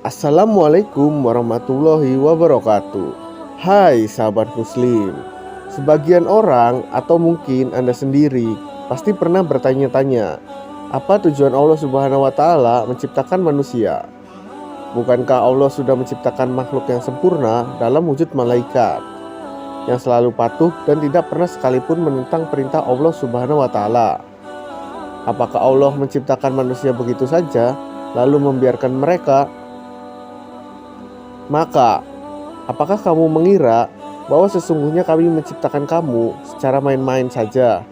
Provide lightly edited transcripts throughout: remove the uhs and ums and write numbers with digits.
Assalamualaikum warahmatullahi wabarakatuh. Hai sahabat muslim. Sebagian orang atau mungkin Anda sendiri pasti pernah bertanya-tanya, apa tujuan Allah Subhanahu wa taala menciptakan manusia? Bukankah Allah sudah menciptakan makhluk yang sempurna dalam wujud malaikat yang selalu patuh dan tidak pernah sekalipun menentang perintah Allah Subhanahu wa taala? Apakah Allah menciptakan manusia begitu saja lalu membiarkan mereka? Maka, apakah kamu mengira bahwa sesungguhnya kami menciptakan kamu secara main-main saja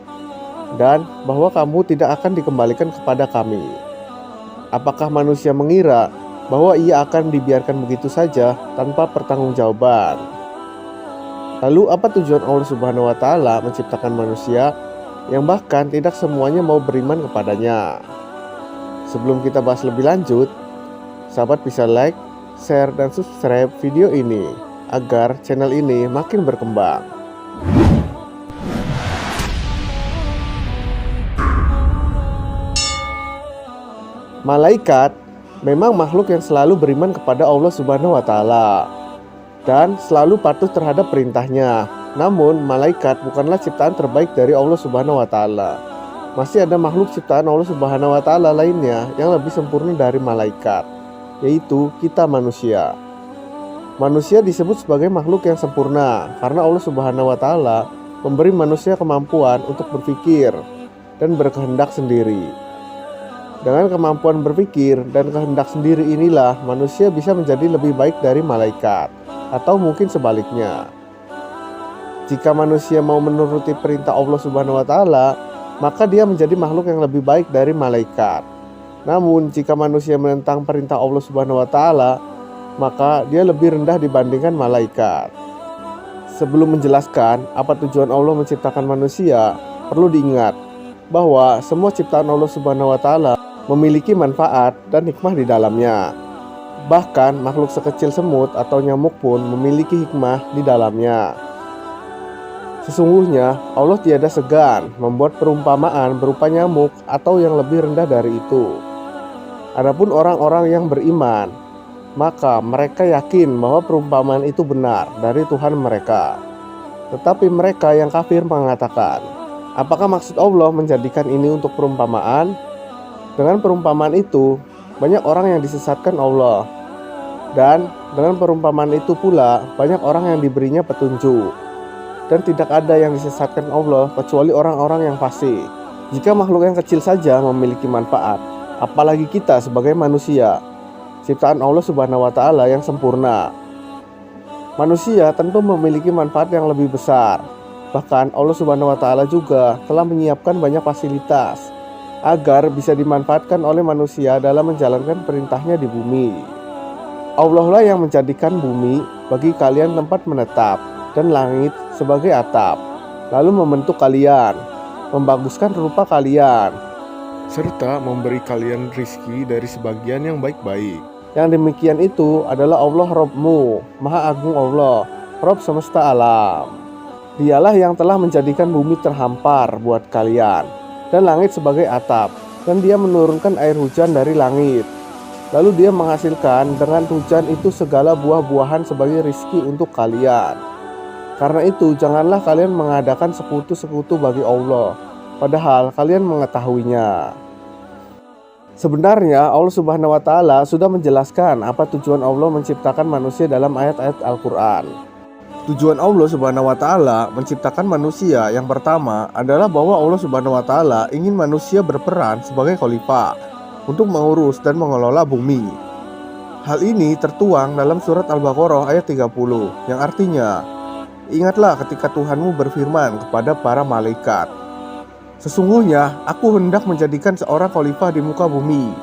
dan bahwa kamu tidak akan dikembalikan kepada kami? Apakah manusia mengira bahwa ia akan dibiarkan begitu saja tanpa pertanggungjawaban? Lalu apa tujuan Allah Subhanahu wa taala menciptakan manusia yang bahkan tidak semuanya mau beriman kepadanya? Sebelum kita bahas lebih lanjut, sahabat bisa like, share, dan subscribe video ini agar channel ini makin berkembang. Malaikat memang makhluk yang selalu beriman kepada Allah Subhanahu wa taala dan selalu patuh terhadap perintahnya. Namun, malaikat bukanlah ciptaan terbaik dari Allah Subhanahu wa taala. Masih ada makhluk ciptaan Allah Subhanahu wa taala lainnya yang lebih sempurna dari malaikat, yaitu kita manusia. Manusia disebut sebagai makhluk yang sempurna karena Allah Subhanahu wa taala memberi manusia kemampuan untuk berpikir dan berkehendak sendiri. Dengan kemampuan berpikir dan kehendak sendiri inilah manusia bisa menjadi lebih baik dari malaikat, atau mungkin sebaliknya. Jika manusia mau menuruti perintah Allah Subhanahu wa taala, maka dia menjadi makhluk yang lebih baik dari malaikat. Namun jika manusia menentang perintah Allah Subhanahu wa taala, maka dia lebih rendah dibandingkan malaikat. Sebelum menjelaskan apa tujuan Allah menciptakan manusia, perlu diingat bahwa semua ciptaan Allah Subhanahu wa taala memiliki manfaat dan hikmah di dalamnya. Bahkan makhluk sekecil semut atau nyamuk pun memiliki hikmah di dalamnya. Sesungguhnya Allah tiada segan membuat perumpamaan berupa nyamuk atau yang lebih rendah dari itu. Adapun orang-orang yang beriman, maka mereka yakin bahwa perumpamaan itu benar dari Tuhan mereka. Tetapi mereka yang kafir mengatakan, apakah maksud Allah menjadikan ini untuk perumpamaan? Dengan perumpamaan itu, banyak orang yang disesatkan Allah. Dan dengan perumpamaan itu pula, banyak orang yang diberinya petunjuk. Dan tidak ada yang disesatkan Allah kecuali orang-orang yang fasik. Jika makhluk yang kecil saja memiliki manfaat, apalagi kita sebagai manusia, ciptaan Allah Subhanahu wa taala yang sempurna. Manusia tentu memiliki manfaat yang lebih besar. Bahkan Allah Subhanahu wa taala juga telah menyiapkan banyak fasilitas agar bisa dimanfaatkan oleh manusia dalam menjalankan perintahnya di bumi. Allah lah yang menjadikan bumi bagi kalian tempat menetap dan langit sebagai atap, lalu membentuk kalian, membaguskan rupa kalian, serta memberi kalian rizki dari sebagian yang baik-baik. Yang demikian itu adalah Allah Rabbmu, Maha Agung Allah, Rabb semesta alam. Dialah yang telah menjadikan bumi terhampar buat kalian, dan langit sebagai atap, dan dia menurunkan air hujan dari langit. Lalu dia menghasilkan dengan hujan itu segala buah-buahan sebagai rizki untuk kalian. Karena itu janganlah kalian mengadakan sekutu-sekutu bagi Allah, padahal kalian mengetahuinya. Sebenarnya Allah Subhanahu wa taala sudah menjelaskan apa tujuan Allah menciptakan manusia dalam ayat-ayat Al-Qur'an. Tujuan Allah Subhanahu wa taala menciptakan manusia yang pertama adalah bahwa Allah Subhanahu wa taala ingin manusia berperan sebagai khalifah untuk mengurus dan mengelola bumi. Hal ini tertuang dalam surat Al-Baqarah ayat 30 yang artinya, ingatlah ketika Tuhanmu berfirman kepada para malaikat, sesungguhnya aku hendak menjadikan seorang khalifah di muka bumi.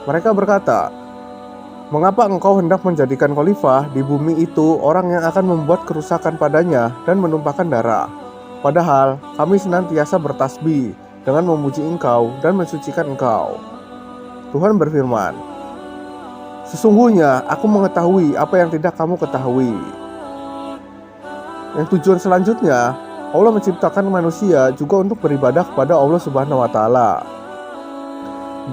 Mereka berkata, mengapa engkau hendak menjadikan khalifah di bumi itu orang yang akan membuat kerusakan padanya dan menumpahkan darah? Padahal kami senantiasa bertasbih dengan memuji engkau dan mensucikan engkau. Tuhan berfirman, sesungguhnya aku mengetahui apa yang tidak kamu ketahui. Yang tujuan selanjutnya, Allah menciptakan manusia juga untuk beribadah kepada Allah Subhanahu wa taala.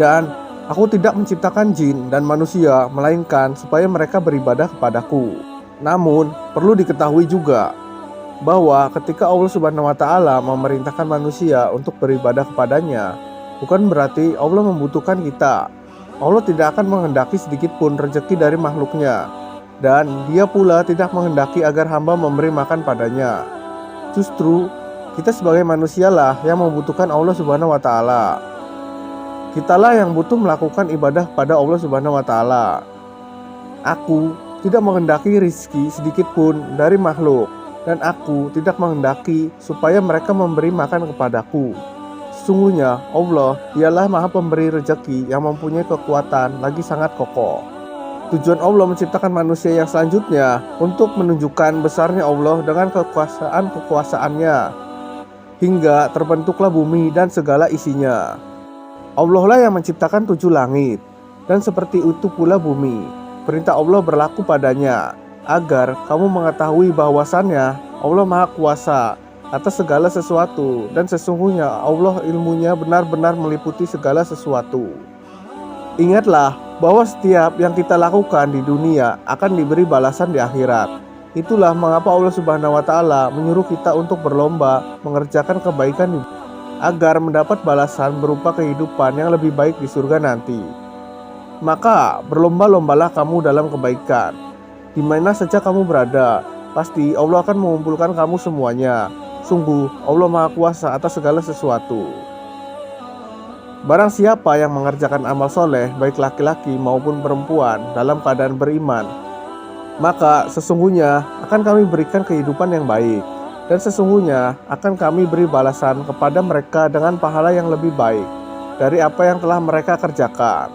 Dan Aku tidak menciptakan jin dan manusia melainkan supaya mereka beribadah kepadaku. Namun, perlu diketahui juga bahwa ketika Allah Subhanahu wa taala memerintahkan manusia untuk beribadah kepadanya, bukan berarti Allah membutuhkan kita. Allah tidak akan menghendaki sedikit pun rezeki dari makhluknya, dan Dia pula tidak menghendaki agar hamba memberi makan padanya. Justru kita sebagai manusialah yang membutuhkan Allah Subhanahu wa taala. Kitalah yang butuh melakukan ibadah pada Allah Subhanahu wa taala. Aku tidak menghendaki rizki sedikit pun dari makhluk, dan aku tidak menghendaki supaya mereka memberi makan kepadaku. Sesungguhnya Allah Dialah Maha Pemberi rezeki yang mempunyai kekuatan lagi sangat kokoh. Tujuan Allah menciptakan manusia yang selanjutnya untuk menunjukkan besarnya Allah dengan kekuasaan-kekuasaannya, hingga terbentuklah bumi dan segala isinya. Allah lah yang menciptakan 7 langit, dan seperti itu pula bumi. Perintah Allah berlaku padanya, agar kamu mengetahui bahwasannya Allah Maha Kuasa atas segala sesuatu, dan sesungguhnya Allah ilmunya benar-benar meliputi segala sesuatu. Ingatlah bahwa setiap yang kita lakukan di dunia akan diberi balasan di akhirat. Itulah mengapa Allah Subhanahu wa taala menyuruh kita untuk berlomba mengerjakan kebaikan agar mendapat balasan berupa kehidupan yang lebih baik di surga nanti. Maka berlomba-lombalah kamu dalam kebaikan. Di mana saja kamu berada, pasti Allah akan mengumpulkan kamu semuanya. Sungguh Allah Maha Kuasa atas segala sesuatu. Barang siapa yang mengerjakan amal soleh, baik laki-laki maupun perempuan, dalam keadaan beriman, maka sesungguhnya akan kami berikan kehidupan yang baik, dan sesungguhnya akan kami beri balasan kepada mereka dengan pahala yang lebih baik dari apa yang telah mereka kerjakan.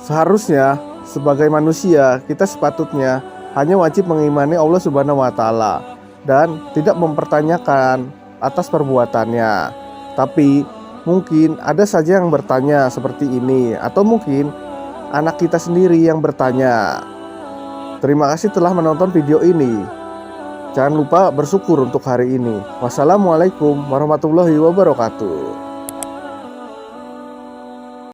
Seharusnya sebagai manusia kita sepatutnya hanya wajib mengimani Allah Subhanahu wa taala dan tidak mempertanyakan atas perbuatannya. Tapi mungkin ada saja yang bertanya seperti ini, atau mungkin anak kita sendiri yang bertanya. Terima kasih telah menonton video ini. Jangan lupa bersyukur untuk hari ini. Wassalamualaikum warahmatullahi wabarakatuh.